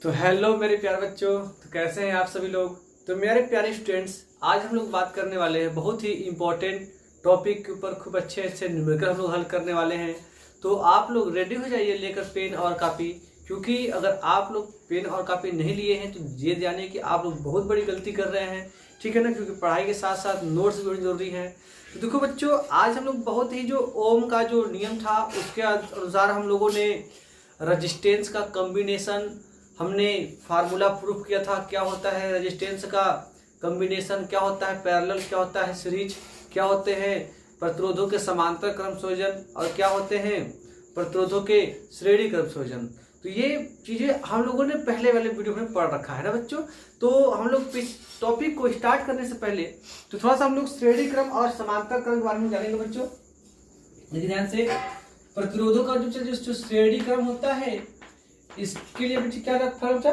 तो हेलो मेरे प्यारे बच्चों, तो कैसे हैं आप सभी लोग। तो मेरे प्यारे स्टूडेंट्स, आज हम लोग बात करने वाले हैं बहुत ही इम्पोर्टेंट टॉपिक के ऊपर। खूब अच्छे अच्छे न्यूमेरिकल हम लोग हल करने वाले हैं। तो आप लोग रेडी हो जाइए लेकर पेन और कापी, क्योंकि अगर आप लोग पेन और कापी नहीं लिए हैं तो ये जानिए कि आप लोग बहुत बड़ी गलती कर रहे हैं। ठीक है ना, क्योंकि पढ़ाई के साथ साथ नोट्स भी बड़ी जरूरी है। तो देखो बच्चों, आज हम लोग बहुत ही जो ओम का जो नियम था उसके अनुसार हम लोगों ने रजिस्टेंस का कॉम्बिनेशन हमने फार्मूला प्रूफ किया था। क्या होता है रेजिस्टेंस का कॉम्बिनेशन, क्या होता है पैरेलल, क्या होता है सीरीज, क्या होते हैं प्रतिरोधों के समांतर क्रम संयोजन और क्या होते हैं प्रतिरोधों के श्रेणी क्रम संयोजन। तो ये चीजें हम लोगों ने पहले वाले वीडियो में पढ़ रखा है ना बच्चों। तो हम लोग इस टॉपिक को स्टार्ट करने से पहले तो थोड़ा सा हम लोग श्रेणी क्रम और समांतर क्रम के बारे में जानेंगे बच्चों। लेकिन ध्यान से, प्रतिरोधों का जो श्रेणी क्रम होता है इसके लिए बच्चे क्या फॉर्मूला,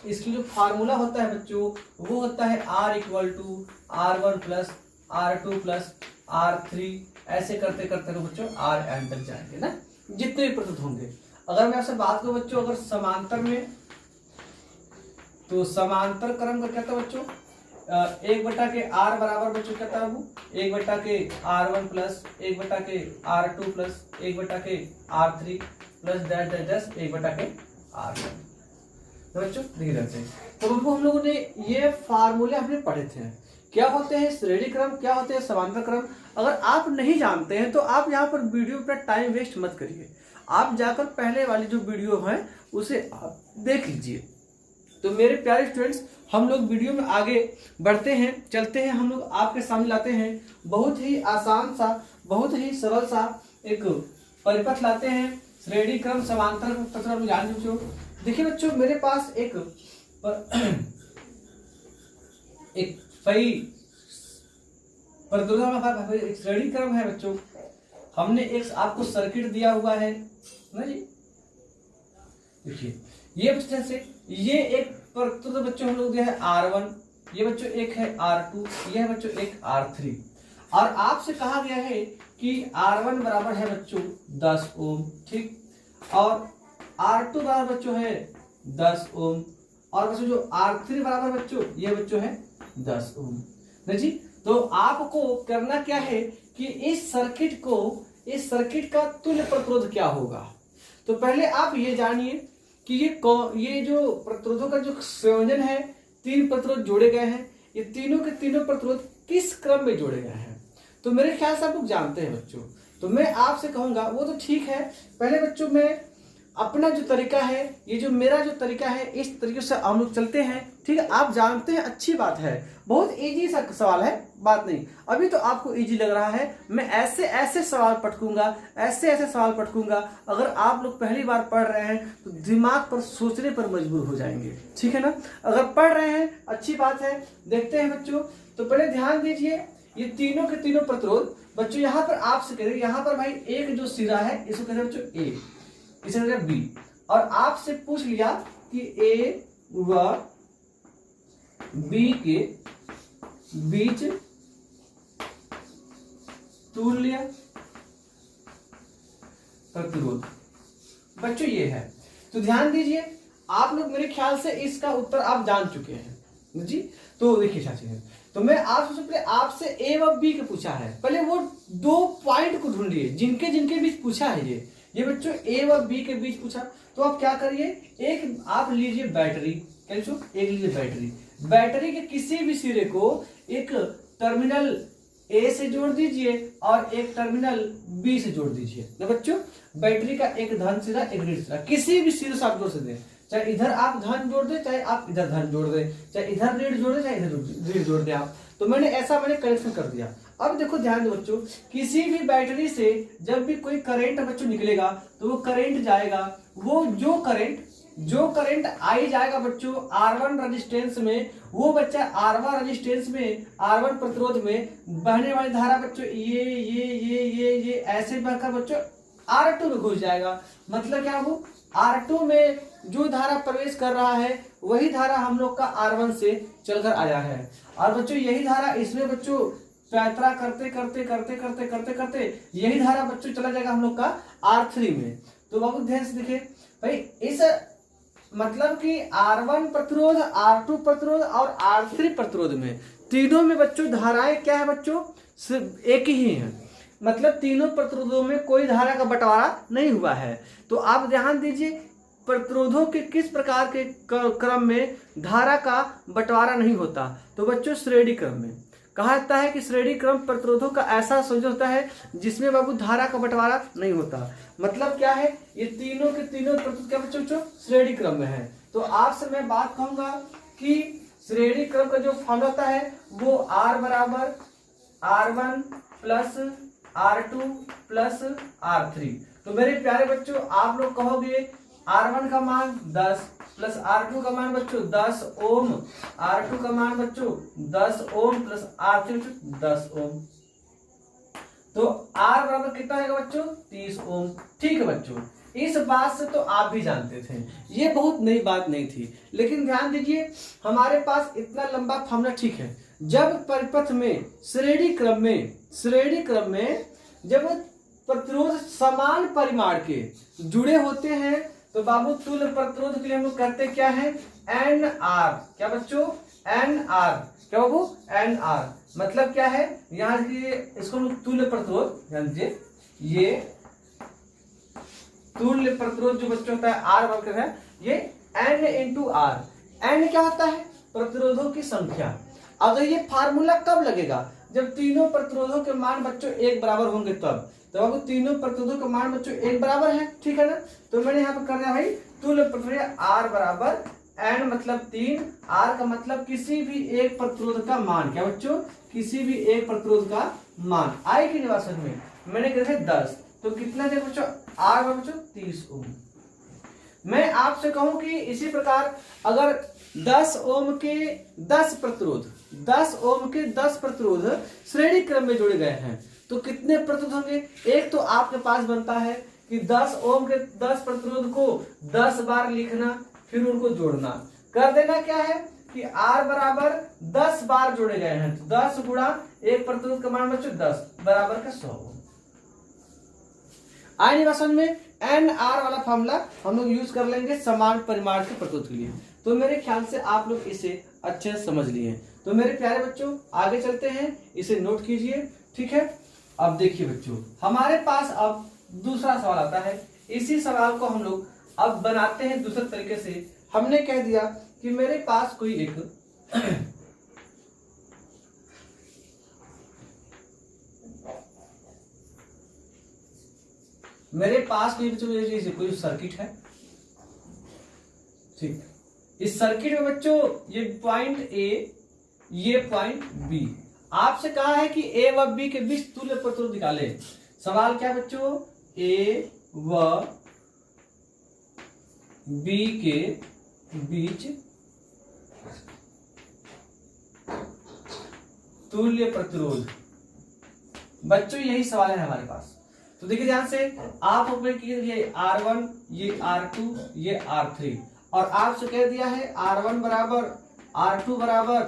इसके जो फार्मूला होता है बच्चों वो होता है R equal to R1 plus R2 plus R3। ऐसे करते करते बच्चों Rn तक जाएंगे ना, जितने भी प्रतिरोध होंगे। अगर मैं आपसे बात करूं बच्चों, अगर समांतर में, तो समांतर क्रम का क्या था बच्चों, 1/के R बराबर बच्चों क्या था वो 1/के R1 प्लस 1/के R2 प्लस 1/के R3 प्लस डैश 1/के R1। तो बच्चों देखिए ध्यान से, तो हम लोगों ने ये फार्मूले हमने पढ़े थे। क्या होते हैं श्रेणी क्रम, क्या होते हैं समांतर क्रम। अगर आप नहीं जानते हैं तो आप यहाँ पर वीडियो पर टाइम वेस्ट मत करिए, आप जाकर पहले वाली जो वीडियो है उसे आप देख लीजिए। तो मेरे प्यारे स्टूडेंट्स, हम लोग वीडियो में आगे बढ़ते हैं, चलते हैं। हम लोग आपके सामने लाते हैं बहुत ही आसान सा, बहुत ही सरल सा एक परिपथ लाते हैं। श्रेणी क्रम समांतर क्रम जान बच्चों। देखिए बच्चों, मेरे पास एक सही प्रतिरोध श्रेणी क्रम है बच्चों। हमने एक आपको सर्किट दिया हुआ है ना जी। देखिए ये बच्चों से, ये एक प्रतिरोध बच्चों हम लोग दिया है R1, ये बच्चों एक है R2, ये है बच्चों एक R3। और आपसे कहा गया है कि R1 बराबर है बच्चों 10 ओम, ठीक, और R2 बराबर बच्चों है 10 ओम, और बच्चों जो R3 बराबर बच्चों ये बच्चों है 10 ओम ना जी। तो आपको करना क्या है कि इस सर्किट का तुल्य प्रतिरोध क्या होगा। तो पहले आप ये जानिए कि ये जो प्रतिरोधों का जो संयोजन है, 3 प्रतिरोध जोड़े गए हैं, ये तीनों के तीनों प्रतिरोध किस क्रम में जोड़े गए हैं। तो मेरे ख्याल से आप लोग जानते हैं बच्चों। तो मैं आपसे कहूंगा वो तो ठीक है, पहले बच्चों मैं अपना जो तरीका है, ये जो मेरा जो तरीका है, इस तरीके से हम लोग चलते हैं। ठीक है, आप जानते हैं, अच्छी बात है, बहुत इजी सा सवाल है, बात नहीं। अभी तो आपको इजी लग रहा है, मैं ऐसे ऐसे सवाल पटकूंगा, ऐसे ऐसे सवाल पटकूंगा। अगर आप लोग पहली बार पढ़ रहे हैं तो दिमाग पर सोचने पर मजबूर हो जाएंगे, ठीक है ना। अगर पढ़ रहे हैं अच्छी बात है, देखते हैं बच्चों। तो पहले ध्यान दीजिए, ये तीनों के तीनों प्रतिरोध बच्चों यहाँ पर आपसे कह रहे, यहाँ पर भाई एक जो सिरा है इसको कहते हैं बच्चों A, इसे कहते हैं B, और आपसे पूछ लिया कि A व B के बीच तुल्य प्रतिरोध बच्चों ये है। तो ध्यान दीजिए, आप लोग मेरे ख्याल से इसका उत्तर आप जान चुके हैं जी। तो देखिए साथी, तो मैं आपसे पहले आपसे A व B के पूछा है, पहले वो 2 पॉइंट को ढूंढिए जिनके जिनके बीच पूछा है। ये बच्चों A व B के बीच पूछा, तो आप क्या करिए, एक आप लीजिए बैटरी, एक लीजिए बैटरी के किसी भी सिरे को एक टर्मिनल A से जोड़ दीजिए और एक टर्मिनल B से जोड़ दीजिए ना बच्चों। बैटरी का एक धन सिरा एक ऋण सिरा, किसी भी सिरे से आप जोड़ सकते हैं, चाहे इधर आप धन जोड़ दे, चाहे आप इधर धन जोड़ दे, चाहे इधर ऋण जोड़ दे, चाहे इधर ऋण जोड़ दे आप। तो मैंने कनेक्शन कर दिया। अब देखो ध्यान दो बच्चों, किसी भी बैटरी से जब भी कोई करंट बच्चों निकलेगा तो वो करंट जाएगा, वो जो करंट आई जाएगा बच्चों R1 रेजिस्टेंस में, वो बच्चा R1 रेजिस्टेंस में, R1 प्रतिरोध में बहने वाली धारा बच्चों ये ऐसे बहकर बच्चों R2 में घुस जाएगा। मतलब क्या, वो R2 में जो धारा प्रवेश कर रहा है वही धारा हम लोग का R1 से चलकर आया है, और बच्चों यही धारा इसमें बच्चों यात्रा करते करते करते करते करते करते यही धारा बच्चों चला जाएगा हम लोग का R3 में। तो बाबू ध्यान से देखिए भाई, इस मतलब कि R1 प्रतिरोध, R2 प्रतिरोध और R3 प्रतिरोध में, तीनों में बच्चों धाराएं क्या है बच्चों, सिर्फ एक ही है। मतलब तीनों प्रतिरोधों में कोई धारा का बंटवारा नहीं हुआ है। तो आप ध्यान दीजिए, प्रतिरोधों के किस प्रकार के क्रम में धारा का बंटवारा नहीं होता, तो बच्चों श्रेणी क्रम में। कहा जाता है कि श्रेणी क्रम प्रतिरोधों का ऐसा संयोजन होता है जिसमें बाबू धारा का बंटवारा नहीं होता। मतलब क्या है, ये तीनों के तीनों प्रतिरोध क्या बच्चों श्रेणी क्रम में है। तो आपसे मैं बात कहूंगा कि श्रेणी क्रम का जो फॉर्मूला होता है वो R बराबर R1 plus R2 plus R3। तो मेरे प्यारे बच्चों, आप लोग कहोगे R1 का मान 10 प्लस R2 का मान बच्चों 10 ओम, R2 का मान बच्चों 10 ओम प्लस R3 10 ओम। तो R बराबर कितना आएगा बच्चों, 30 ओम। ठीक है बच्चों, इस बात से तो आप भी जानते थे, ये बहुत नई बात नहीं थी। लेकिन ध्यान दीजिए, हमारे पास इतना लंबा फॉर्मूला ठीक है। जब परिपथ में श्रेणी क्रम में जब प्रतिरोध समान परिमाण के जुड़े होते हैं तो बाबू तुल्य प्रतिरोध के लिए हम लोग कहते क्या है, NR। क्या बच्चों, NR। क्या बाबू, NR। मतलब क्या है, यहाँ इसको हम लोग तुल्य प्रतिरोध, ध्यान दीजिए, ये तुल्य प्रतिरोध जो बच्चों होता है R बराबर है ये N इंटू R। N क्या होता है, प्रतिरोधों की संख्या। अगर ये फार्मूला कब लगेगा, जब तीनों प्रतिरोधों के मान बच्चों एक बराबर होंगे तब। तो बाबू तीनों प्रतिरोधों के मान बच्चों एक बराबर है, ठीक है ना। तो मैंने यहाँ पे करना है भाई तुल्य प्रतिरोध R बराबर N मतलब 3, R का मतलब किसी भी एक प्रतिरोध का मान। क्या बच्चों, किसी भी एक प्रतिरोध का मान। I के निवासन में मैंने कहा 10, तो कितना है बच्चों, R बराबर बच्चों 30 ओम। मैं आपसे कहूं कि इसी प्रकार अगर 10 ओम के 10 प्रतिरोध श्रेणी क्रम में जोड़े गए हैं तो कितने प्रतिरोध होंगे। एक तो आपके पास बनता है कि 10 ओम के 10 प्रतिरोध को 10 बार लिखना, फिर उनको जोड़ना। कर देना क्या है कि R बराबर 10 बार जोड़े गए हैं, तो 10 गुणा एक प्रतिरोध का मान बच्चों 10 बराबर का 100 ओम। आई निवासन में NR वाला फॉर्मूला हम लोग यूज कर लेंगे समान परिमाण के प्रतिरोध के लिए। तो मेरे ख्याल से आप लोग इसे अच्छे से समझ लिए। तो मेरे प्यारे बच्चों आगे चलते हैं, इसे नोट कीजिए, ठीक है। अब देखिए बच्चों, हमारे पास अब दूसरा सवाल आता है। इसी सवाल को हम लोग अब बनाते हैं दूसरे तरीके से। हमने कह दिया कि मेरे पास कोई एक कोई सर्किट है, ठीक। इस सर्किट में बच्चों ये पॉइंट A, ये पॉइंट B। आपसे कहा है कि A व B के बीच तुल्य प्रतिरोध निकाले। सवाल क्या है बच्चों, A व B के बीच तुल्य प्रतिरोध। बच्चों यही सवाल है हमारे पास। तो देखिए ध्यान से, आप ये R1, ये R2, ये R3, और आपसे कह दिया है R1 बराबर R2 बराबर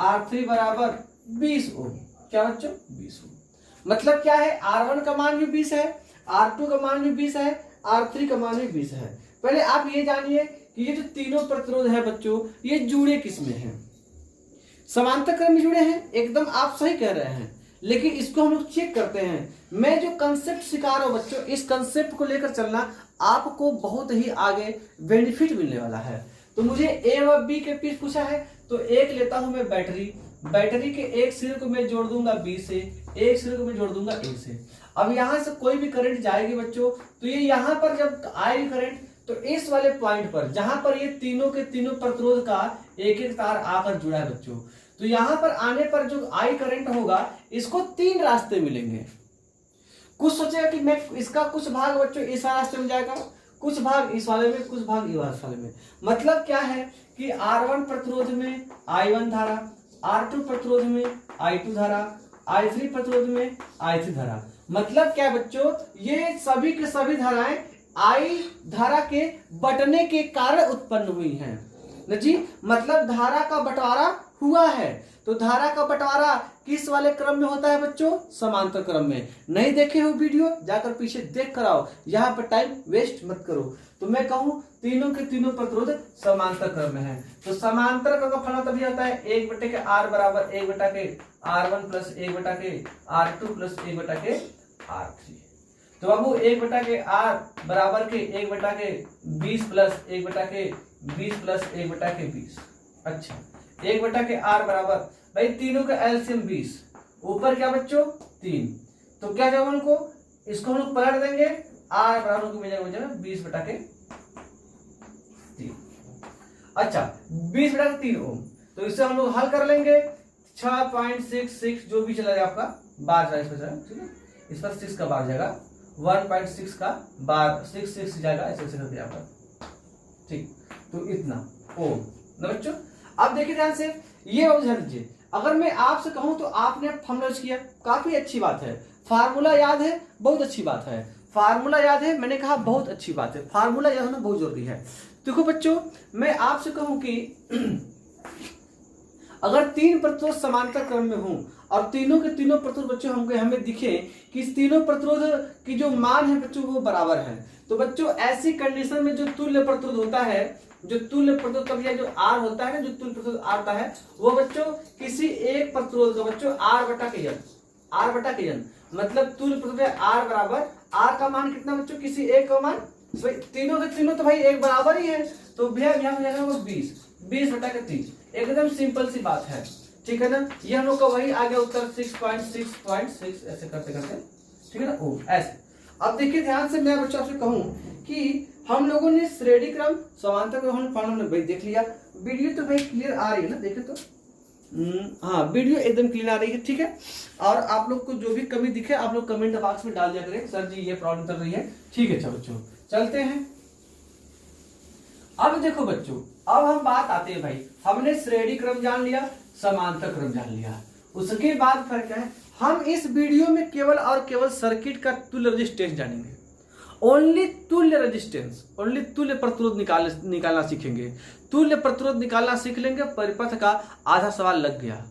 R3 बराबर 20 ओम। क्या बच्चों, 20 ओम। मतलब क्या है, R1 का मान भी 20 है, R2 का मान भी 20 है, R3 का मान भी 20 है। पहले आप ये जानिए कि ये जो तीनों प्रतिरोध है बच्चों, ये जुड़े किस में हैं, समांतर क्रम में जुड़े हैं। एकदम आप सही कह रहे हैं, लेकिन इसको हम लोग चेक करते हैं। मैं जो कंसेप्ट सिखा रहा हूं बच्चों, इस कंसेप्ट को लेकर चलना आपको बहुत ही आगे बेनिफिट मिलने वाला है। तो मुझे A व B के बीच पूछा है, तो एक लेता हूं मैं बैटरी के एक सिरे को मैं जोड़ दूंगा B से, एक सिरे को मैं जोड़ दूंगा A से। अब यहां से कोई भी करंट जाएगी बच्चों, तो ये यहां पर जब आएगी करंट, तो इस वाले पॉइंट पर जहां पर ये तीनों के तीनों प्रतिरोध का एक एक तार आकर जुड़ा है बच्चों, तो यहां पर आने पर जो आई करंट होगा, इसको 3 रास्ते मिलेंगे। कुछ सोचेगा कि मैं इसका कुछ भाग बच्चों इस रास्ते में जाएगा, कुछ भाग इस वाले में, कुछ भाग इस वाले में। मतलब क्या है कि R1 प्रतिरोध में I1 धारा, R2 प्रतिरोध में I2 धारा, I3 प्रतिरोध में I3 धारा। मतलब क्या बच्चों, ये सभी के सभी धाराएं I धारा के बटने के कारण उत्पन्न हुई हैं न जी। मतलब धारा का बंटवारा हुआ है। तो धारा का बंटवारा किस वाले क्रम में होता है बच्चों? समांतर क्रम में। नहीं देखे हो वीडियो, जाकर पीछे देख कर आओ, यहाँ पर टाइम वेस्ट मत करो। तो मैं कहूँ तीनों के तीनों प्रतिरोध समांतर क्रम में है। तो समांतर क्रम का फलन तभी होता है 1/के R बराबर 1/के R1 प्लस 1/के R2 प्लस 1/के R3। तो बाबू 1/के R बराबर के 1/के 20 प्लस 1/के 20 प्लस 1/के 20। अच्छा, 1/के R बराबर, भाई तीनों का एलसीएम 20, ऊपर क्या बच्चों 3, तो क्या जब उनको इसको हम लोग पलट देंगे, R बराबर उनको मिल जाएगा 20/के 3। अच्छा, 20/3 ओम, तो इससे हम लोग हल कर लेंगे। 6.66 जो भी चला जाए आपका बार जाएगा इसमें, ठीक है, इस पर 6 का बार जाएगा, 1.6 का बार 6 जाएगा, ऐसे कर दिया आपका, ठीक। तो इतना ओम ना बच्चों। अब देखिए ध्यान से, ये ध्यान दीजिए, अगर मैं आपसे कहूं तो आपने फॉर्मूला यूज किया, काफी अच्छी बात है। फार्मूला याद है, बहुत अच्छी बात है। फार्मूला याद है, मैंने कहा बहुत अच्छी बात है, फार्मूला याद होना बहुत जरूरी है। देखो बच्चों, मैं आपसे कहूं कि अगर 3 प्रतिरोध समांतर क्रम में हों और तीनों के तीनों प्रतिरोध बच्चों हमें दिखे कि इस तीनों प्रतिरोध की जो मान है बच्चों वो बराबर है, तो बच्चों ऐसी कंडीशन में जो तुल्य प्रतिरोध होता है, जो तुल्य प्रतिरोध का जो R होता है ना, जो तुल्य प्रतिरोध आता है वो बच्चों किसी एक प्रतिरोध का बच्चों R/n, मतलब तुल्य प्रतिरोध R बराबर, R का मान कितना बच्चों, किसी एक का मान, तीनों के तीनों तो भाई एक बराबर ही है, तो भैया यहाँ हो जाएगा वो 20/3। एकदम सिंपल सी बात है, ठीक है ना। ये हम लोग का वही आ गया उत्तर 6.6 ऐसे करते करते, ठीक है ना, ओ ऐसे। अब देखिए ध्यान से, मैं बच्चों आपसे कहूं कि हम लोगों ने श्रेणी क्रम समांतर क्रम हमने भाई देख लिया। वीडियो तो भाई क्लियर आ रही है ना, देखे तो हाँ वीडियो एकदम क्लियर आ रही है, ठीक है। और आप लोग को जो भी कमी दिखे आप लोग कमेंट बॉक्स में डाल दिया करें, सर जी ये प्रॉब्लम चल रही है, ठीक है। अच्छा बच्चों चलते हैं। अब देखो बच्चों, अब हम बात आते हैं भाई, हमने श्रेणी क्रम जान लिया, समांतर क्रम जान लिया, उसके बाद फिर क्या है, हम इस वीडियो में केवल और केवल सर्किट का तुल्य रेजिस्टेंस जानेंगे। ओनली तुल्य रेजिस्टेंस, ओनली तुल्य प्रतिरोध निकालना सीखेंगे। तुल्य प्रतिरोध निकालना सीख लेंगे, परिपथ का आधा सवाल लग गया।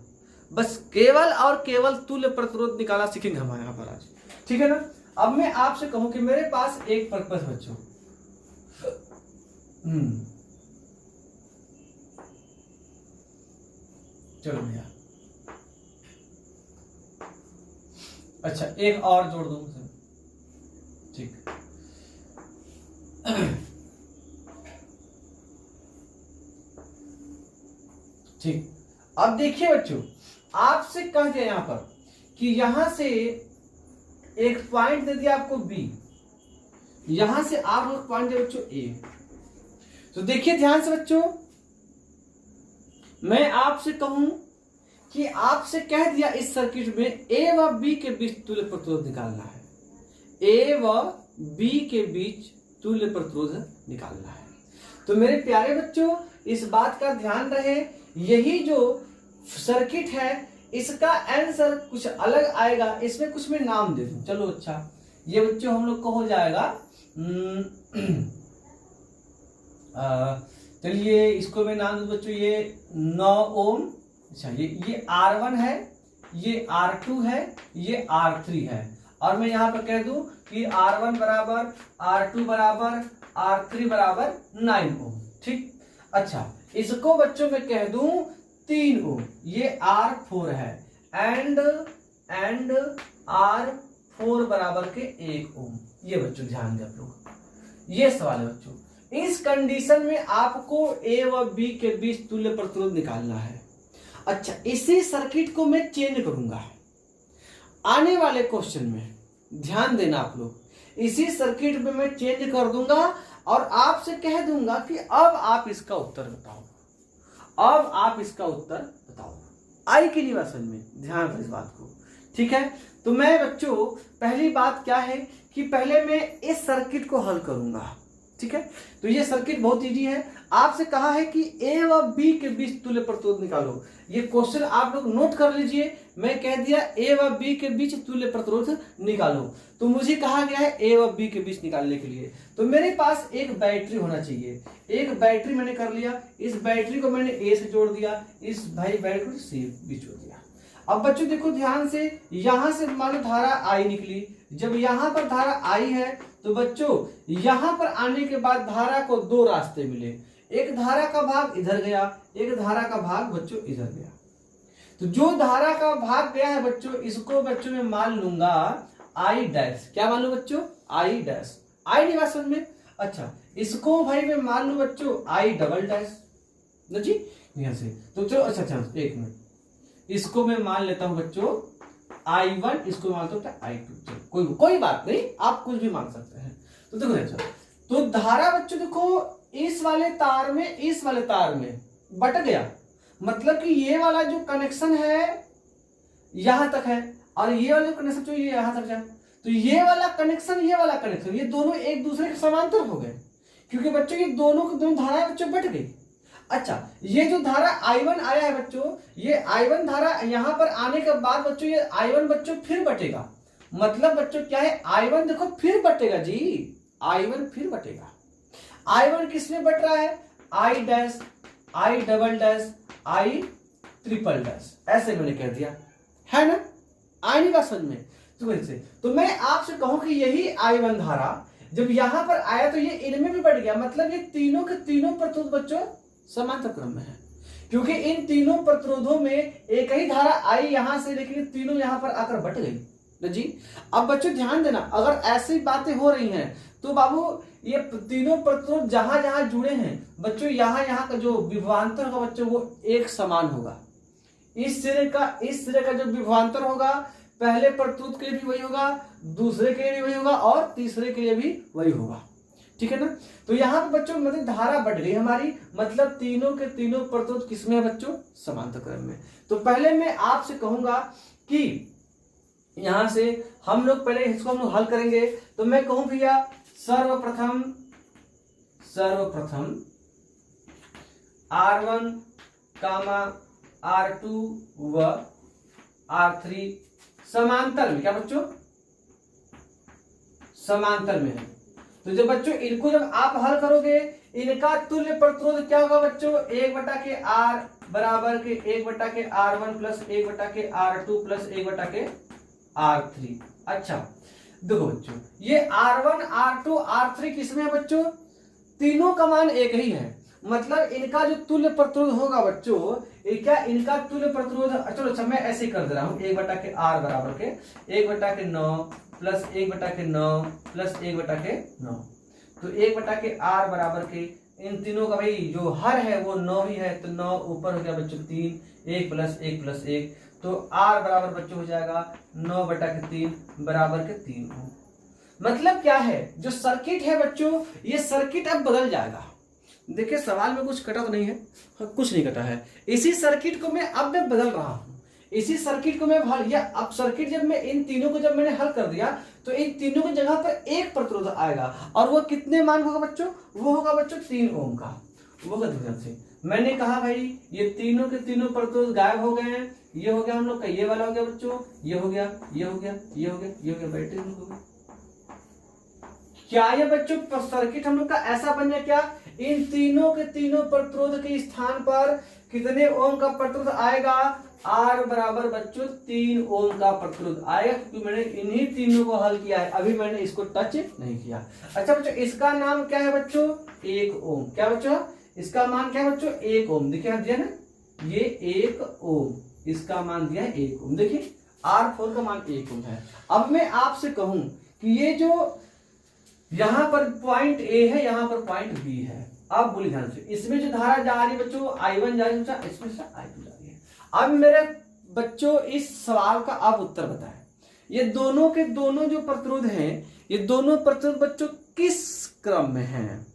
बस केवल और केवल तुल्य प्रतिरोध निकालना सीखेंगे हमारे यहाँ पर आज, ठीक है ना। अब मैं आपसे कहूं कि मेरे पास एक परिपथ बच्चों, चलो भैया, अच्छा एक और जोड़ दूं, ठीक। ठीक, अब देखिए बच्चों, आपसे कह दिया यहां पर कि यहां से एक पॉइंट दे दिया आपको B, यहां से आप लोग पॉइंट दे बच्चों A। तो देखिए ध्यान से बच्चों, मैं आपसे कहूं कि आपसे कह दिया इस सर्किट में A व B के बीच तुल्य प्रतिरोध निकालना है, A व B के बीच तुल्य प्रतिरोध निकालना है। तो मेरे प्यारे बच्चों, इस बात का ध्यान रहे, यही जो सर्किट है इसका आंसर कुछ अलग आएगा, इसमें कुछ मैं नाम दे दूं। चलो अच्छा, ये बच्चों हम लोग को हो जाएगा, चलिए इसको मैं नाम दूं बच्चों, ये 9 ओम। अच्छा, ये R1 है, ये R2 है, ये R3 है, और मैं यहाँ पर कह दूं कि R1 बराबर, R2 बराबर, R3 बराबर 9 ओम, ठीक। अच्छा, इसको बच्चों में कह दूं 3 ओम, ये R4 है, एंड R4 बराबर के 1 ओम। ये बच्चों ध्यान दें आप लोग, ये सवाल है बच्चों। इस कंडीशन में आपको A व B के बीच तुल्य प्रतिरोध निकालना है। अच्छा, इसी सर्किट को मैं चेंज करूंगा आने वाले क्वेश्चन में, ध्यान देना आप लोग, इसी सर्किट में मैं चेंज कर दूंगा और आपसे कह दूंगा कि अब आप इसका उत्तर बताओ, अब आप इसका उत्तर बताओ। आई कि नहीं बात समझ में, ध्यान रखो इस बात को, ठीक है। तो मैं बच्चों, पहली बात क्या है कि पहले मैं इस सर्किट को हल करूंगा, ठीक है। तो ये सर्किट बहुत इजी है। आपसे कहा है कि ए व बी के बीच तुल्य प्रतिरोध निकालो। ये क्वेश्चन आप लोग नोट कर लीजिए। मैं कह दिया ए व बी के बीच तुल्य प्रतिरोध निकालो, तो मुझे कहा गया है ए व बी के बीच निकालने के लिए। तो मेरे पास एक बैटरी होना चाहिए। एक बैटरी मैंने कर लिया, इस बैटरी को मैंने ए से जोड़ दिया, इस भाई बैटरी को सी बीच जोड़ दिया। अब बच्चों देखो ध्यान से, यहां से मान लो धारा आई निकली। जब यहां पर धारा आई है तो बच्चों यहां पर आने के बाद धारा को दो रास्ते मिले। एक धारा का भाग इधर गया, एक धारा का भाग बच्चों इधर गया। तो जो धारा का भाग गया है बच्चों, इसको बच्चों मैं मान लूंगा आई डैश। क्या मान लू बच्चों? I dash. आई नहीं बात समझ में? अच्छा, इसको भाई मैं मान लू बच्चों आई डबल डैश ना जी, यहां से। तो चलो अच्छा एक मिनट, इसको मैं मान लेता हूं बच्चों I1, इसको मानता हूं I2। कोई बात नहीं, आप कुछ भी मान सकते हैं। तो देखो अच्छा, तो धारा बच्चों देखो इस वाले तार में इस वाले तार में बट गया। मतलब कि ये वाला जो कनेक्शन है यहां तक है और ये वाला कनेक्शन जो ये यहां तक जाए, तो ये वाला कनेक्शन ये वाला कनेक्शन ये दोनों एक दूसरे के समांतर हो गए, क्योंकि बच्चों ये दोनों धाराएं बच्चों बट गई। अच्छा, ये जो धारा I1 आया है बच्चों, ये I1 धारा यहां पर आने के बाद बच्चों ये I1 बच्चों फिर बटेगा। मतलब बच्चों क्या है, I1 देखो फिर बटेगा जी, I1 फिर बटेगा। I1 किसमें बट रहा है? I dash, I double dash, I triple dash, ऐसे मैंने कह दिया है ना। आई नहीं बात समझ में? तो मैं आपसे कहूं कि यही I1 धारा जब यहां पर आया तो ये इनमें भी बढ़ गया। मतलब ये तीनों के तीनों प्रतिरोध बच्चों समांतर क्रम में है, क्योंकि इन तीनों प्रतिरोधों में एक ही धारा आई यहां से, लेकिन तीनों यहां पर आकर बट गई ना जी। अब बच्चों ध्यान देना, अगर ऐसी बातें हो रही हैं तो बाबू ये तीनों प्रतिरोध जहां जहां जुड़े हैं बच्चों, यहां का जो विभवांतर होगा बच्चों वो एक समान होगा। इस सिरे का जो विभवांतर होगा पहले प्रतिरोध के लिए भी वही होगा, दूसरे के लिए भी वही होगा और तीसरे के लिए भी वही होगा। ठीक है ना। तो यहाँ पे बच्चों मतलब धारा बढ़ गई हमारी, मतलब तीनों के तीनों प्रतिरोध किसमें है बच्चों? समांतर क्रम में। तो पहले मैं आपसे कहूंगा कि यहां से हम लोग पहले इसको हम लोग हल करेंगे। तो मैं कहूं भैया सर्वप्रथम R1, R2 व R3 समांतर में, क्या बच्चों? समांतर में है। तो जब बच्चों इनको जब आप हल करोगे, इनका तुल्य प्रतिरोध क्या होगा बच्चों? 1/R बराबर के 1/के R1 प्लस 1/के R2 प्लस 1/के R3। अच्छा देखो बच्चों, ये R1, R2, R3 किसमें है बच्चों? तीनों का मान एक ही है। मतलब इनका जो तुल्य प्रतिरोध होगा बच्चों, क्या इनका तुल्य प्रतिरोध, चलो अच्छा मैं ऐसे कर दे रहा हूं, 1/के R बराबर के 1/के 9 प्लस 1/के 9 प्लस 1/के 9। तो 1/के R बराबर के इन तीनों का भाई जो हर है वो 9 ही है, तो 9 ऊपर हो गया बच्चों 3, 1 प्लस 1 प्लस 1, तो R बराबर बच्चों हो जाएगा 9/3 बराबर के 3 ओम। मतलब क्या है, जो सर्किट है बच्चों ये सर्किट अब बदल जाएगा। देखिए सवाल में कुछ कटा तो नहीं है, कुछ नहीं कटा है। इसी सर्किट को मैं बदल रहा हूं, इसी सर्किट को मैं हल किया। अब सर्किट जब मैं इन तीनों को जब मैंने हल कर दिया तो इन तीनों की जगह पर एक प्रतिरोध आएगा, और वो कितने मान होगा बच्चों? वो होगा बच्चों 3 ओम का। वो ध्यान से मैंने कहा भाई ये तीनों के तीनों प्रतिरोध गायब हो गए हैं। ये हो गया हम लोग का, ये वाला हो गया बच्चों, ये हो गया, ये हो गया, ये हो गया, ये हो गया, बैटरी हो गया। क्या ये बच्चों सर्किट हम लोग का ऐसा बन गया? क्या इन तीनों के तीनों प्रतिरोध के स्थान पर कितने ओम का प्रतिरोध आएगा? R बराबर बच्चों 3 ओम का प्रतिरोध आएगा, क्योंकि मैंने इन्हीं तीनों को हल किया है, अभी मैंने इसको टच नहीं किया। अच्छा बच्चों इसका नाम क्या है बच्चों? 1 ओम। क्या बच्चों इसका मान क्या है बच्चों? 1 ओम। देखिए दिया ना, ये 1 ओम, इसका मान दिया है 1 ओम। देखिए R4 का मान 1 ओम है। अब मैं आपसे कहूं कि ये जो यहां पर पॉइंट A है, यहां पर पॉइंट B है। अब बोलिए ध्यान से, इसमें जो धारा जा रही है बच्चों I1 जा रही है, इसमें से I2 जा रही है। अब मेरे बच्चों इस सवाल का आप उत्तर बताएं, ये दोनों के दोनों जो प्रतिरोध हैं, ये दोनों प्रतिरोध बच्चों किस क्रम में हैं?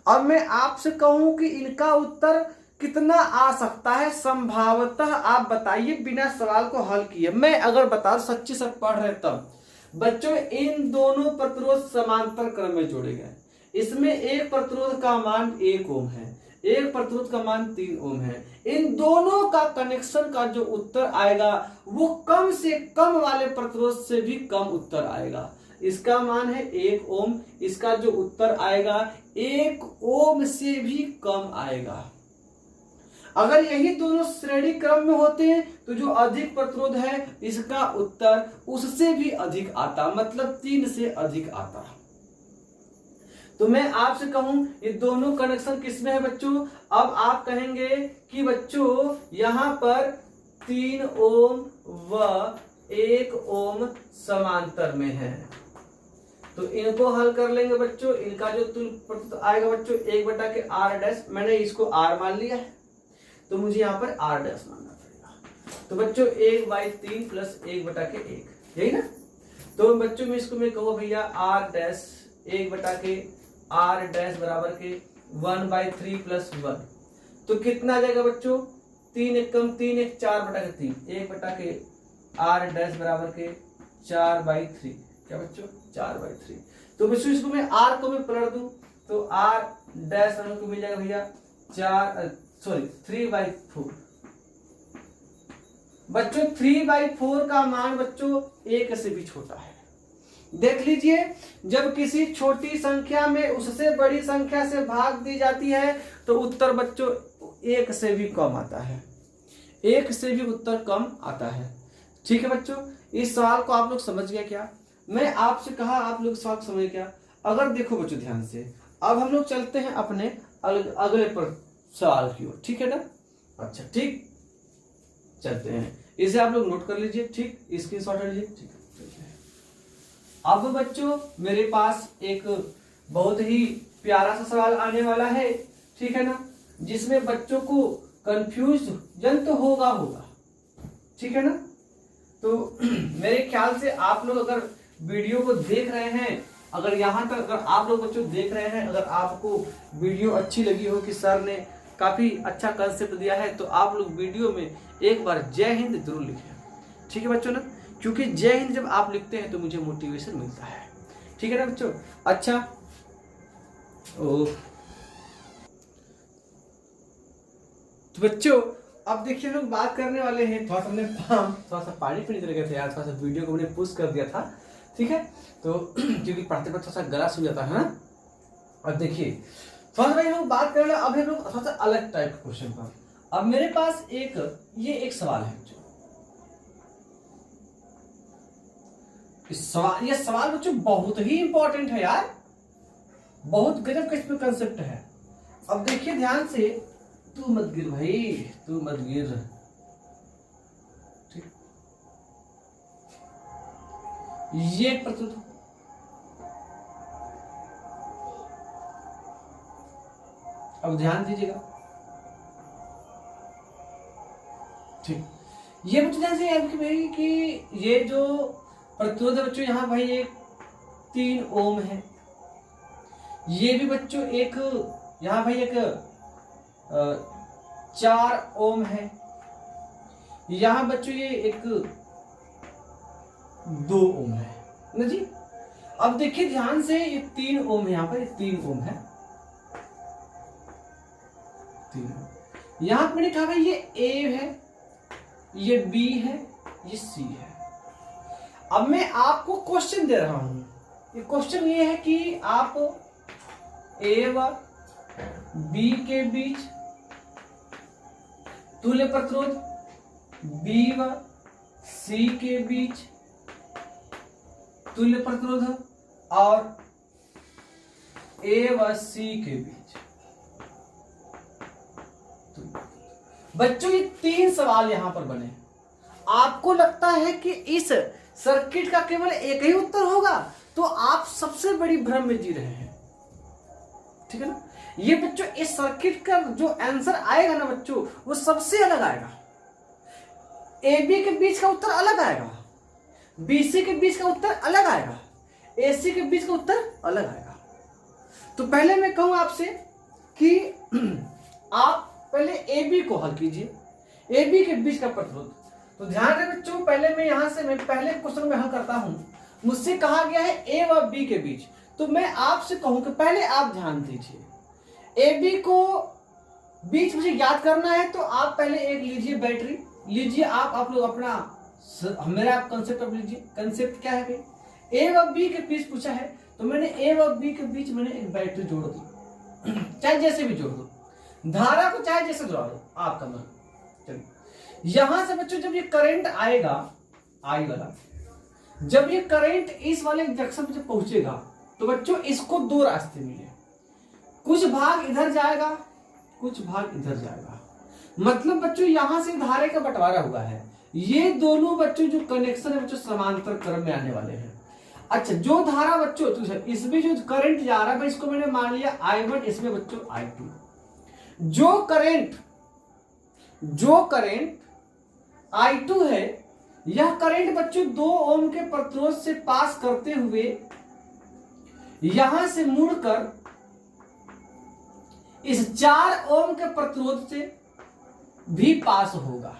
अब मैं आपसे कहूं कि इनका उत्तर कितना आ सकता है, संभवतः आप बताइए बिना सवाल को हल किए। मैं अगर बता सच्ची से पढ़ रहे तब बच्चों इन दोनों प्रतिरोध समांतर क्रम में जोड़े गए, इसमें एक प्रतिरोध का मान 1 ओम है, एक प्रतिरोध का मान 3 ओम है। इन दोनों का कनेक्शन का जो उत्तर आएगा वो कम से कम वाले प्रतिरोध से भी कम उत्तर आएगा। इसका मान है 1 ओम, इसका जो उत्तर आएगा 1 ओम से भी कम आएगा। अगर यही दोनों श्रेणी क्रम में होते हैं तो जो अधिक प्रतिरोध है इसका उत्तर उससे भी अधिक आता, मतलब 3 से अधिक आता। तो मैं आपसे कहूं ये दोनों कनेक्शन किसमें है बच्चों? अब आप कहेंगे कि बच्चों यहां पर 3 ओम व 1 ओम समांतर में है, तो इनको हल कर लेंगे बच्चों। इनका जो तुल्य प्रतिरोध आएगा बच्चों 1/r', मैंने इसको r मान लिया है तो मुझे यहाँ पर r' मानना पड़ेगा। तो बच्चों 1/3 प्लस 1/1, यही ना। तो बच्चों में इसको मैं कहूँ भैया r' 1/r' बराबर के 1/3 प्लस 1, तो कितना आ जाएगा बच्चों? 3 एकम 3 एक 4/3, 1/r' बराबर के 4/3, क्या बच्चों? 4/3। तो बच्चों इसको मैं r को मैं पलट दूं तो r' को मिल जाएगा भैया 3/4। बच्चों 3/4 का मान बच्चों 1 से भी छोटा है। देख लीजिए, जब किसी छोटी संख्या में उससे बड़ी संख्या से भाग दी जाती है तो उत्तर बच्चों 1 से भी कम आता है, 1 से भी उत्तर कम आता है। ठीक है बच्चों, इस सवाल को आप लोग समझ गए क्या? मैं आपसे कहा आप लोग सवाल समझ क्या? अगर देखो बच्चों ध्यान से, अब हम लोग चलते हैं अपने अगले सवाल की ओर, ठीक है ना? अच्छा ठीक, चलते हैं, इसे आप लोग नोट कर लीजिए, ठीक, स्क्रीनशॉट ले लीजिए, ठीक है। अब बच्चों मेरे पास एक बहुत ही प्यारा सा सवाल आने वाला है, ठीक है ना, जिसमें बच्चों को कंफ्यूजन तो होगा, ठीक है ना। तो मेरे ख्याल से आप लोग अगर वीडियो को देख रहे हैं, अगर यहाँ तक अगर आप लोग बच्चों देख रहे हैं, अगर आपको वीडियो अच्छी लगी हो कि सर ने काफी अच्छा कंसेप्ट दिया है, तो आप लोग वीडियो में एक बार जय हिंद जरूर लिखें, ठीक है बच्चों ना, क्योंकि जय हिंद जब आप लिखते हैं तो मुझे मोटिवेशन मिलता है, ठीक है ना बच्चों। अच्छा तो बच्चों अब देखिए लोग बात करने वाले हैं, थोड़ा सा पानी पीने चले गए थे यार, थोड़ा सा वीडियो को मैंने पुश कर दिया था, ठीक है, तो क्योंकि पढ़ते पढ़ते थोड़ा सा गला सूख जाता है ना। अब देखिए थोड़ा सा हम बात कर रहे हैं, अब हम लोग थोड़ा सा अलग टाइप के क्वेश्चन पर। अब मेरे पास एक सवाल है बच्चों, ये सवाल बच्चों बहुत ही इंपॉर्टेंट है यार, बहुत गजब का इसमें कंसेप्ट है। अब देखिए ध्यान से, तू मत गिर भाई, तू मत गिर, ठीक। ये प्रतिरोध अब ध्यान दीजिएगा, ठीक। ये बच्चों ध्यान से याद कि भाई कि ये जो प्रतिरोध है बच्चों यहाँ भाई एक 3 ओम है, ये भी बच्चों एक यहाँ भाई एक 4 ओम है, यहाँ बच्चों ये एक 2 ओम है ना जी। अब देखिए ध्यान से, ये 3 ओम है, यहाँ पर 3 ओम है, 3 ओम। यहाँ पर मैंने कहा भाई ये A है, ये B है, ये C है। अब मैं आपको क्वेश्चन दे रहा हूं, ये क्वेश्चन ये है कि आप A व B के बीच तुल्य प्रतिरोध, B व C के बीच तुल्य प्रतिरोध और A व C के बीच। बच्चों ये 3 सवाल यहां पर बने। आपको लगता है कि इस सर्किट का केवल एक ही उत्तर होगा, तो आप सबसे बड़ी भ्रम में जी रहे हैं, ठीक है ना। ये बच्चों इस सर्किट का जो आंसर आएगा ना बच्चों, वो सबसे अलग आएगा। ए बी के बीच का उत्तर अलग आएगा, बी सी के बीच का उत्तर अलग आएगा, ए सी के बीच का उत्तर अलग आएगा। तो पहले मैं कहूं आपसे कि आप पहले ए बी को हल कीजिए, ए बी के बीच का प्रतिरोध। तो ध्यान रखें बच्चों, पहले मैं यहां से मैं पहले क्वेश्चन में हल करता हूं। मुझसे कहा गया है ए व बी के बीच, तो मैं आपसे कहूं कि पहले आप ध्यान दीजिए, ए बी को बीच मुझे याद करना है तो आप पहले एक लीजिए बैटरी, लीजिए आप लोग अपना मेरा आप कंसेप्ट अब लीजिए। कंसेप्ट क्या है भाई, ए व बी के बीच पूछा है तो मैंने ए व बी के बीच मैंने एक बैटरी जोड़ दी, चाहे जैसे भी जोड़ दो, धारा को चाहे जैसे जोड़ दो, आपका मन। चलिए यहां से बच्चों जब ये करंट आएगा आई वाला, जब ये करंट इस वाले जंक्शन पे जब पहुंचेगा तो बच्चों इसको दो रास्ते मिले, कुछ भाग इधर जाएगा, कुछ भाग इधर जाएगा। मतलब बच्चों यहां से धारे का बंटवारा हुआ है, ये दोनों बच्चों जो कनेक्शन है बच्चों समांतर क्रम में आने वाले हैं। अच्छा जो धारा बच्चों तो इसमें जो करंट जा रहा है इसको मैंने मान लिया I1, इसमें बच्चों I2। जो करंट I2 है, यह करंट बच्चों 2 ओम के प्रतिरोध से पास करते हुए यहां से मुड़कर इस 4 ओम के प्रतिरोध से भी पास होगा।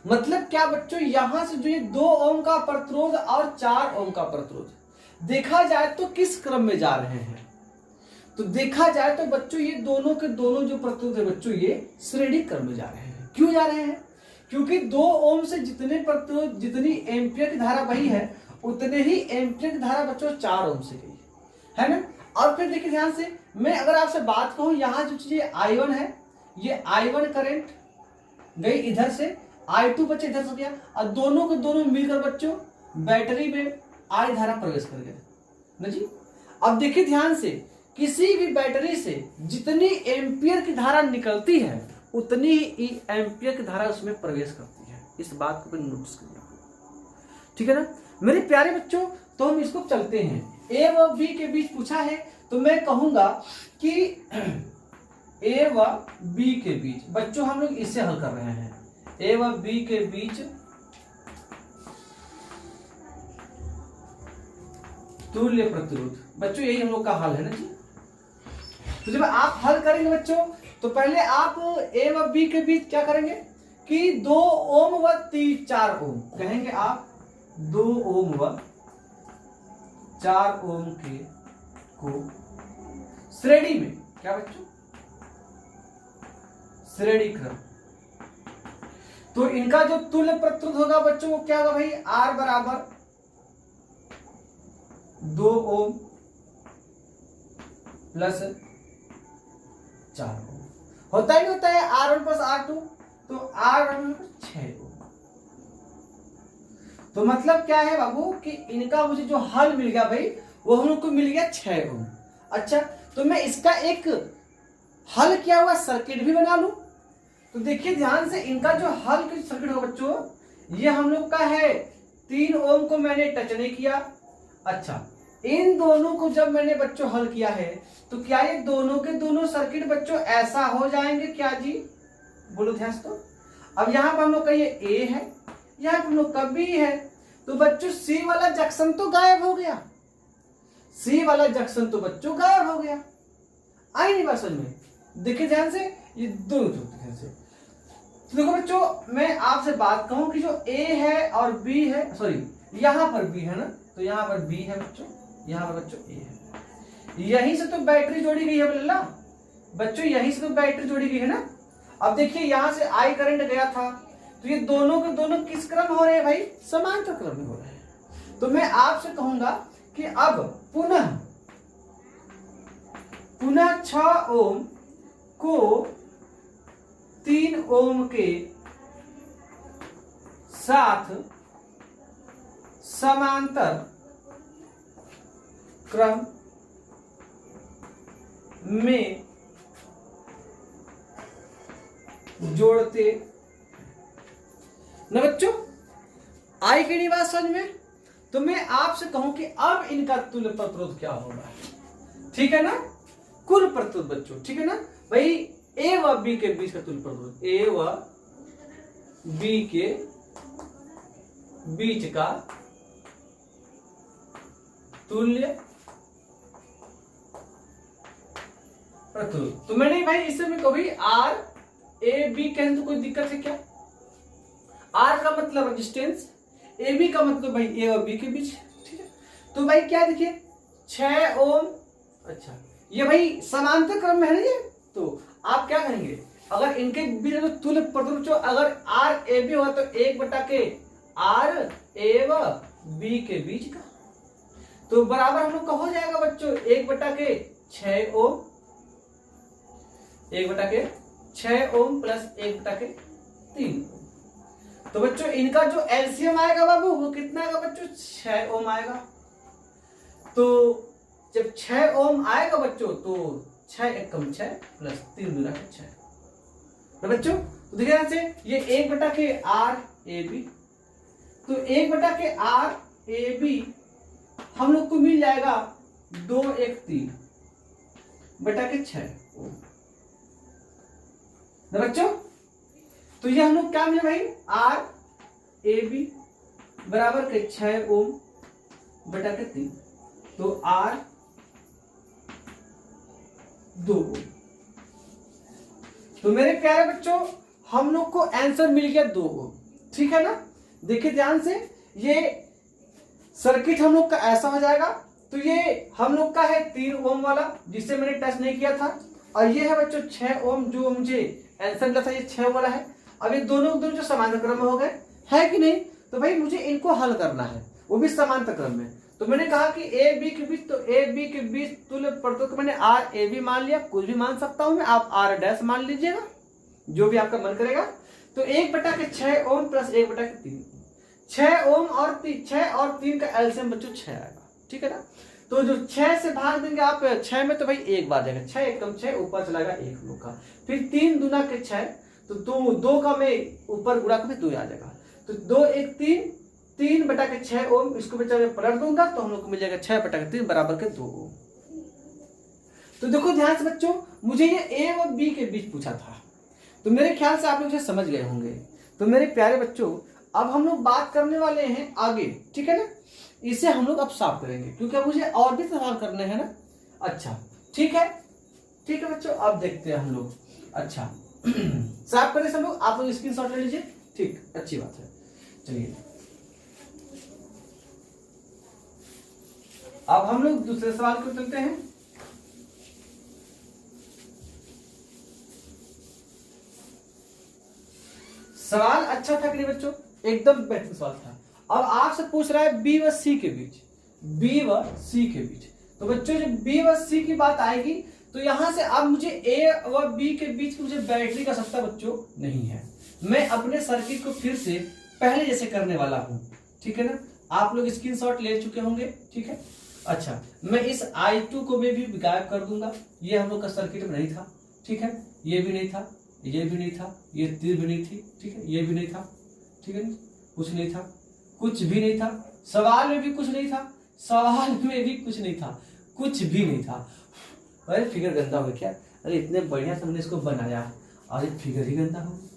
मतलब क्या बच्चों, यहां से जो ये 2 ओम का प्रतिरोध और 4 ओम का प्रतिरोध देखा जाए तो किस क्रम में जा रहे हैं, तो देखा जाए तो बच्चों ये दोनों के दोनों जो प्रतिरोध है बच्चों ये श्रेणी क्रम में जा रहे हैं। क्यों जा रहे हैं, क्योंकि 2 ओम से जितने प्रतिरोध जितनी एम्पियर की धारा बही है उतने ही एम्पियर की धारा बच्चों 4 ओम से गई है ना। और फिर देखिए ध्यान से, मैं अगर आपसे बात कहूं यहां जो चीज I1 है, ये I1 करंट गई इधर से, I2 बच्चे इधर से गया और दोनों के दोनों मिलकर बच्चों बैटरी में I धारा प्रवेश कर गया ना जी। अब देखिए ध्यान से, किसी भी बैटरी से जितनी एम्पियर की धारा निकलती है उतनी ही एम्पियर की धारा उसमें प्रवेश करती है। इस बात को नोटिस करिए, ठीक है ना मेरे प्यारे बच्चों। तो हम इसको चलते हैं, ए व बी के बीच पूछा है तो मैं कहूंगा कि ए व बी के बीच बच्चों हम लोग इससे हल कर रहे हैं, ए व बी के बीच तुल्य प्रतिरोध। बच्चों यही हम लोग का हल है ना जी। तो जब आप हल करेंगे बच्चों तो पहले आप ए व बी के बीच क्या करेंगे कि 2 ओम व 4 ओम कहेंगे आप, 2 ओम व 4 ओम के को श्रेणी में, क्या बच्चों श्रेणी क्रम। तो इनका जो तुल्य प्रतिरोध होगा बच्चों वो क्या होगा भाई, R बराबर 2 ओम प्लस 4 ओम होता ही होता है, R1 प्लस R2, तो R1 6 ओम। तो मतलब क्या है बाबू कि इनका मुझे जो हल मिल गया भाई वो हम लोग को मिल गया 6 ओम। अच्छा तो मैं इसका एक हल किया हुआ सर्किट भी बना लूं। तो देखिए ध्यान से, इनका जो हल का सर्किट होगा बच्चों ये हम लोग का है, 3 ओम को मैंने टच नहीं किया। अच्छा इन दोनों को जब मैंने बच्चों हल किया है तो क्या ये दोनों के दोनों सर्किट बच्चों ऐसा हो जाएंगे क्या जी, बोलो ध्यान से। तो अब यहाँ पर हम लोग का ये ए है, यहाँ पर हम लोग का बी है, तो बच्चों सी वाला जंक्शन तो गायब हो गया, सी वाला जंक्शन तो बच्चों गायब हो गया। आई नहीं बात समझ में, देखिए ध्यान से ये दोनों ध्यान से। तो देखो बच्चों मैं आपसे बात कहूं कि जो ए है और बी है, सॉरी यहां पर बी है ना, तो यहां पर बी है बच्चों, यहां पर बच्चों ए है, यहीं से तो बैटरी जोड़ी गई है बोला बच्चों, यहीं से तो बैटरी जोड़ी गई है ना। अब देखिए यहां से आई करंट गया था तो ये दोनों के दोनों किस क्रम हो रहे हैं भाई, समांतर क्रम में हो रहे हैं। तो मैं आपसे कहूंगा कि अब पुनः 6 ओम को 3 ओम के साथ समांतर क्रम में जोड़ते ना बच्चों। आई की नहीं बात समझ में। तो मैं आपसे कहूं कि अब इनका तुल्य प्रतिरोध क्या होगा, ठीक है ना, कुल प्रतिरोध बच्चों, ठीक है ना भाई। ए व बी के बीच का तुल्य प्रतिरोध, ए व बी के बीच का तुल्य प्रतिरोध। तो मैंने भाई इससे में कभी आर ए बी कहें तो कोई दिक्कत है क्या, आर का मतलब रेजिस्टेंस, ए बी का मतलब भाई ए और बी के बीच, ठीक है। तो भाई क्या देखिए 6 ओम। अच्छा, ये भाई समांतर क्रम में है ना ये, तो आप क्या करेंगे, अगर इनके बीच में तुल्य प्रतिरोध अगर आर ए बी होगा तो 1/के आर ए व बी के बीच का, तो बराबर हम लोग का हो जाएगा बच्चों 1/के 6 ओम, 1/के 6 ओम प्लस 1/के 3 ओम। तो बच्चों इनका जो एलसीएम आएगा बाबू वो कितना आएगा बच्चों, 6 ओम आएगा। तो जब 6 ओम आएगा बच्चों तो 6 एकम 6 प्लस 3 दूना 6। तो बच्चों तो देखिए यहां से ये 1/के आर ए बी, तो 1/के आर ए बी हम लोग को मिल जाएगा 213/6 ओम। बच्चों तो ये हम लोग क्या मिले भाई, आर ए बी बराबर के 6 ओम बटा के 3, तो आर 2 ओम। तो मेरे प्यारे बच्चों हम लोग को आंसर मिल गया 2 ओम, ठीक है ना। देखिए ध्यान से, ये सर्किट हम लोग का ऐसा हो जाएगा। तो ये हम लोग का है 3 ओम वाला जिससे मैंने टच नहीं किया था, और ये है बच्चों 6 ओम जो मुझे आंसर मिला था, ये 6 वाला है। अब ये दोनों जो समांतर क्रम में हो गए है कि नहीं, तो भाई मुझे इनको हल करना है वो भी समांतर क्रम में। तो मैंने कहा कि ए बी के बीच, तो ए बी के बीच तुल्य प्रतिरोध मैंने आर ए बी मान लिया, कुछ भी मान सकता हूं मैं, आप आर डैश मान लीजिएगा जो भी आपका मन करेगा। तो 1/के 6 ओम प्लस 1/के 3, 6 ओम और 6 और 3 का एलसीएम बच्चों 6 आएगा, ठीक है ना। तो जो 6 से भाग देंगे आप 6 में, तो भाई 1 बार जाएगा, 6 एकम 6 ऊपर चलाएगा 1 लोग का, फिर 3 दूना के 6, तो 2 का मैं ऊपर गुणा कर 2 आ जाएगा, तो 2 1 3, 3/6 ओम, इसको बचा मैं पलट दूंगा तो हम लोग को मिल जाएगा 6/3 बराबर के 2 ओम। तो देखो ध्यान से बच्चों, मुझे ये ए और बी के बीच पूछा था, तो मेरे ख्याल से आप लोग इसे समझ गए होंगे। तो मेरे प्यारे बच्चों अब हम लोग बात करने वाले हैं आगे, ठीक है ना। इसे हम लोग अब साफ करेंगे क्योंकि अब मुझे और भी सवाल करने हैं ना। अच्छा ठीक है, ठीक है बच्चों, अब देखते हैं हम लोग। अच्छा साफ करने से हम लोग, आप लोग स्क्रीनशॉट ले लीजिए, ठीक, अच्छी बात है। चलिए अब हम लोग दूसरे सवाल को चलते हैं। सवाल अच्छा था कि नहीं बच्चों, एकदम बेहतरीन सवाल था। अब आपसे पूछ रहा है बी व सी के बीच, बी व सी के बीच। तो बच्चों जब बी व सी की बात आएगी तो यहां से अब मुझे ए व बी के बीच मुझे बैटरी का सत्ता बच्चों नहीं है। मैं अपने सर्किट को फिर से पहले जैसे करने वाला हूं, ठीक है ना। आप लोग स्क्रीनशॉट ले चुके होंगे, ठीक है। अच्छा मैं इस I2 को मैं भी गायब कर दूंगा, ये हम लोग का सर्किट में नहीं था, ठीक है। ये भी नहीं था, ये भी नहीं था, ये तीर भी नहीं थी, ठीक है, ये भी नहीं था, ठीक है, कुछ नहीं था, कुछ भी नहीं था, सवाल में भी कुछ नहीं था, सवाल में भी कुछ नहीं था, कुछ भी नहीं था। अरे फिगर गंदा हो गया क्या, अरे इतने बढ़िया से हमने इसको बनाया और ये फिगर ही गंदा हो गया।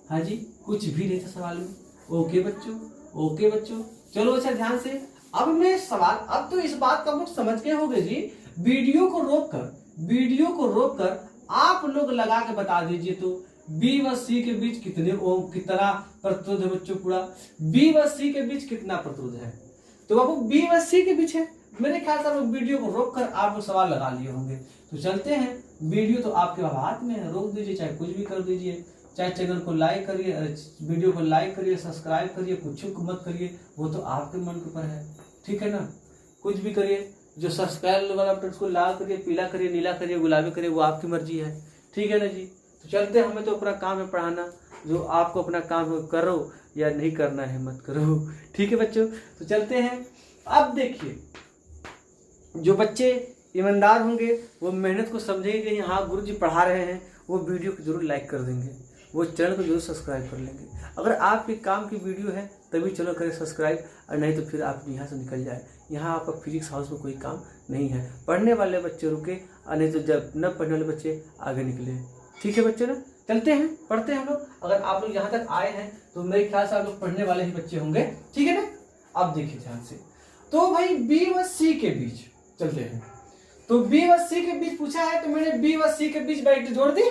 हाँ जी, कुछ भी नहीं था सवाल में। ओके बच्चों, ओके बच्चों, चलो अच्छा ध्यान से। अब मैं सवाल, अब तो इस बात को आप लोग समझ गए होंगे जी। वीडियो को रोककर आप लोग लगा के बता दीजिए तो बी व सी के बीच कितने ओम, कितना प्रतिरोध है बच्चों पूरा, बी व सी के बीच कितना प्रतिरोध है। तो बाबू बी व सी के बीच है, मेरे ख्याल से आप लोग वीडियो को रोककर आप लोग सवाल लगा लिए होंगे। तो चलते हैं, वीडियो तो आपके हाथ में है, रोक दीजिए, चाहे कुछ भी कर दीजिए, चाहे चैनल को लाइक करिए, वीडियो को लाइक करिए, सब्सक्राइब करिए, कुछ मत करिए, वो तो आपके मन के ऊपर है, ठीक है ना। कुछ भी करिए, जो सब्सक्राइब वाला बटन उसको लाल करिए, पीला करिए, नीला करिए, गुलाबी करिए, वो आपकी मर्जी है, ठीक है ना जी। तो चलते, हमें तो अपना काम है पढ़ाना, जो आपको अपना काम है करो या नहीं करना है मत करो, ठीक है बच्चों। तो चलते हैं। अब देखिए, जो बच्चे ईमानदार होंगे वो मेहनत को समझेंगे कि हाँ गुरुजी पढ़ा रहे हैं, वो वीडियो को जरूर लाइक कर देंगे, वो चैनल को जरूर सब्सक्राइब कर लेंगे। अगर आपके काम की वीडियो है तभी चलो करें सब्सक्राइब, और नहीं तो फिर आप यहाँ से निकल जाए। यहाँ आपका फिजिक्स हाउस में कोई काम नहीं है। पढ़ने वाले बच्चे रुके, और नहीं तो जब न पढ़ने वाले बच्चे आगे निकले, ठीक है बच्चे ना। चलते हैं, पढ़ते हैं हम लोग। अगर आप लोग यहाँ तक आए हैं तो मेरे ख्याल से आप लोग पढ़ने वाले ही बच्चे होंगे, ठीक है ना। अब देखिए ध्यान से, तो भाई बी व सी के बीच चलते हैं। तो बी व सी के बीच पूछा है, तो मैंने बी व सी के बीच बैटरी जोड़ दी।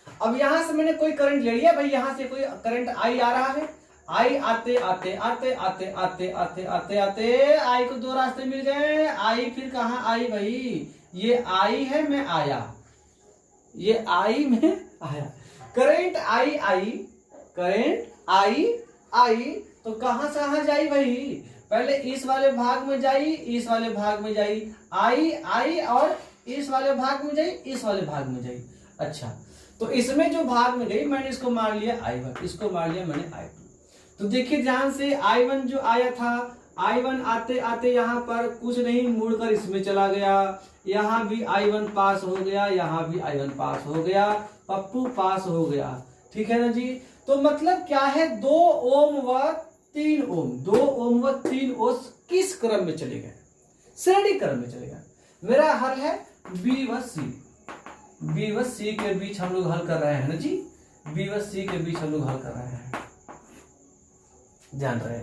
अब यहां से मैंने कोई करंट ले लिया भाई, यहां से कोई करंट आई आ रहा है, आई आते आते आते आते आते आते आते आते आई को दो रास्ते मिल गए। आई फिर कहाँ आई भाई, ये आई है, मैं आया, ये आई में आया। करेंट आई आई, करेंट आई आई, तो कहां से कहां जाई भाई, पहले इस वाले भाग में जाई, इस वाले भाग में जाई, आई आई, और इस वाले भाग में जाई, इस वाले भाग में जाई। अच्छा, तो इसमें जो भाग में गई मैंने इसको मान लिया I1, इसको मान लिया मैंने I2। तो देखिए ध्यान से, I1 जो आया था, I1 आते आते यहाँ पर कुछ नहीं, मुड़कर इसमें चला गया, यहाँ भी I1 पास हो गया, यहाँ भी I1 पास हो गया, पप्पू पास हो गया। ठीक है ना जी। तो मतलब क्या है, 2 ओम व 3 ओम, 2 ओम व 3 ओम किस क्रम में चले गए, श्रेणी क्रम में चले गए। मेरा हल है बी व सी, बी व सी के बीच हम लोग हल कर रहे हैं ना जी, बी व सी के बीच हम लोग हल कर रहे हैं, ध्यान रहे।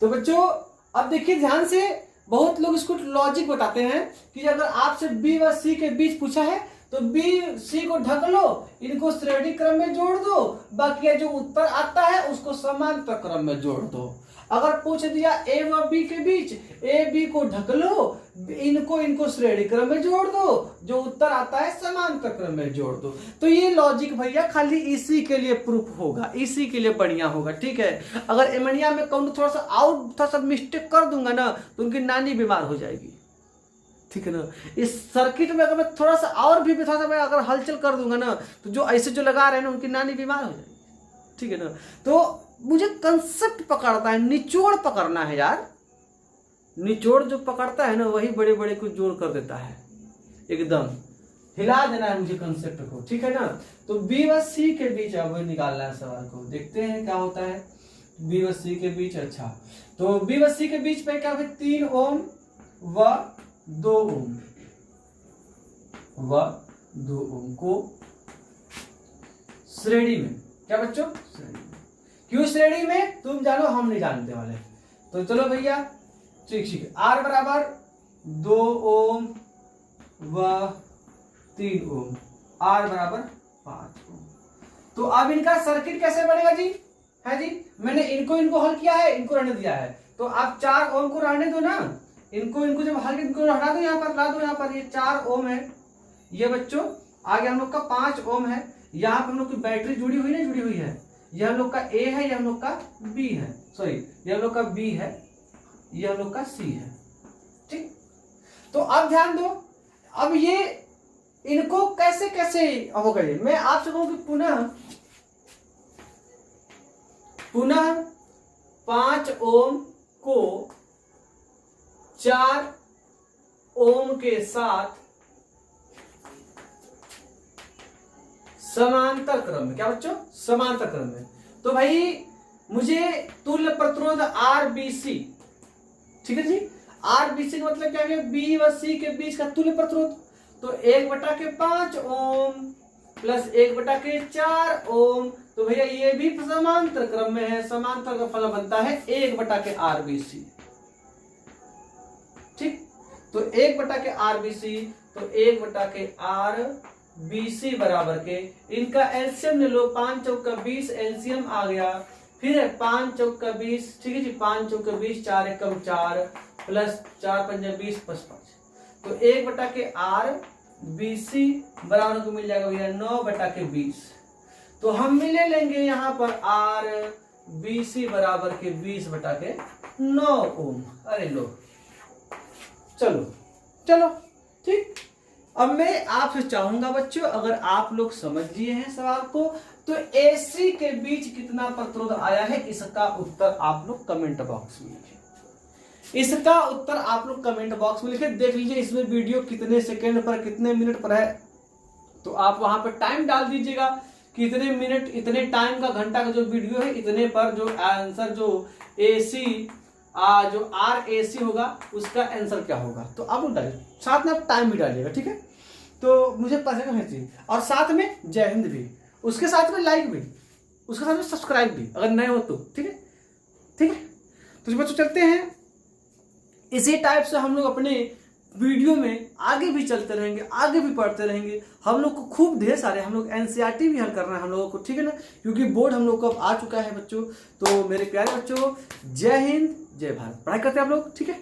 तो बच्चों अब देखिए ध्यान से, बहुत लोग इसको लॉजिक बताते हैं कि अगर आपसे बी व सी के बीच पूछा है तो बी सी को ढक लो, इनको श्रेणी क्रम में जोड़ दो, बाकी जो उत्तर आता है उसको समांतर क्रम में जोड़ दो। अगर पूछ दिया ए व बी के बीच, ए बी को ढक लो, इनको श्रेणी क्रम में जोड़ दो, जो उत्तर आता है समांतर क्रम में जोड़ दो। तो ये लॉजिक भैया खाली इसी के लिए प्रूफ होगा, इसी के लिए बढ़िया होगा। ठीक है, अगर एमनिया में कहूँ थोड़ा सा मिस्टेक कर दूंगा ना तो उनकी नानी बीमार हो जाएगी। ठीक है ना, इस सर्किट में अगर मैं थोड़ा सा और भी थोड़ा सा मैं अगर हलचल कर दूंगा ना तो जो ऐसे जो लगा रहे हैं ना उनकी नानी बीमार हो जाएगी। ठीक है ना, तो मुझे कंसेप्ट पकड़ता है, निचोड़ पकड़ना है यार, निचोड़ जो पकड़ता है ना वही बड़े बड़े को जोड़ कर देता है, एकदम हिला देना है मुझे कंसेप्ट को। ठीक है ना, तो बी व सी के बीच अब निकालना है सवाल को, देखते हैं क्या होता है बी व सी के बीच। अच्छा, तो बी व सी के बीच पे क्या है, 3 ओम व 2 ओम व 2 ओम को श्रेणी में, क्या बच्चों, श्रेणी में। क्यों श्रेणी में तुम जानो, हम नहीं जानते वाले। तो चलो भैया, ठीक है, आर बराबर 2 ओम व 3 ओम, आर बराबर 5 ओम। तो अब इनका सर्किट कैसे बनेगा जी, है जी, मैंने इनको हल किया है, इनको रहने दिया है, तो आप 4 ओम को रहने दो ना, इनको जब हल इनको हटा दो, यहाँ पर ला दो, यहाँ पर ये 4 ओम है, ये बच्चों आगे हम लोग का 5 ओम है, यहाँ पर हम लोग की बैटरी जुड़ी हुई है, यह हम लोग का ए है, यह हम लोग का बी है, सॉरी यह हम लोग का बी है, यह हम लोग का सी है। ठीक, तो अब ध्यान दो, अब ये इनको कैसे कैसे होगा, ये मैं आपसे कहूं कि पुनः 5 ओम को 4 ओम के साथ समांतर क्रम में, क्या बच्चों, समांतर क्रम में। तो भाई मुझे तुल्य प्रतिरोध आरबीसी, ठीक है जी, आरबीसी का मतलब क्या है, बी व सी के बीच का तुल्य प्रतिरोध। तो 1/5 ओम प्लस 1/4 ओम, तो भैया ये भी समांतर क्रम में है, समांतर का फलन बनता है 1/RBC। ठीक, तो 1/RBC, तो 1/RBC बराबर के, इनका एलसीएम ले लो, 5 चौका 20 एलसीएम आ गया, फिर है 5 चौका 20, ठीक है जी, 5 चौका 20, 4 एकम 4 प्लस 4 पंजा 20 प्लस 5, तो 1/RBC बराबर को मिल जाएगा भैया 9/20। तो हम मिले लेंगे यहाँ पर RBC बराबर के 20/9 ओम। अरे लो, चलो चलो ठीक। अब मैं आपसे चाहूंगा बच्चों, अगर आप लोग समझ लिए हैं सवाल को, तो AC के बीच कितना प्रतिरोध आया है, इसका उत्तर आप लोग कमेंट बॉक्स में लिखिए। इसका उत्तर आप लोग कमेंट बॉक्स में लिखिए। देख लीजिए इसमें वीडियो कितने सेकंड पर, कितने मिनट पर है, तो आप वहां पर टाइम डाल दीजिएगा कि इतने मिनट, इतने टाइम का, घंटा का जो वीडियो है, इतने पर जो आंसर, जो AC जो RAC होगा उसका आंसर क्या होगा, तो आप लोग डालिए, साथ में आप टाइम भी डालिएगा, ठीक है। तो मुझे पता है, और साथ में जय हिंद भी, उसके साथ में लाइक भी, उसके साथ में सब्सक्राइब भी अगर नए हो तो, ठीक है ठीक है। तो बच्चों चलते हैं, इसी टाइप से हम लोग अपने वीडियो में आगे भी चलते रहेंगे, आगे भी पढ़ते रहेंगे। हम लोग को खूब ढेर सारे, हम लोग एनसीईआरटी भी हल करना है हम लोगों को, ठीक है ना, क्योंकि बोर्ड हम लोग को अब आ चुका है बच्चों। तो मेरे प्यारे बच्चों, जय हिंद जय भारत। पढ़ाई करते हैं आप लोग, ठीक है।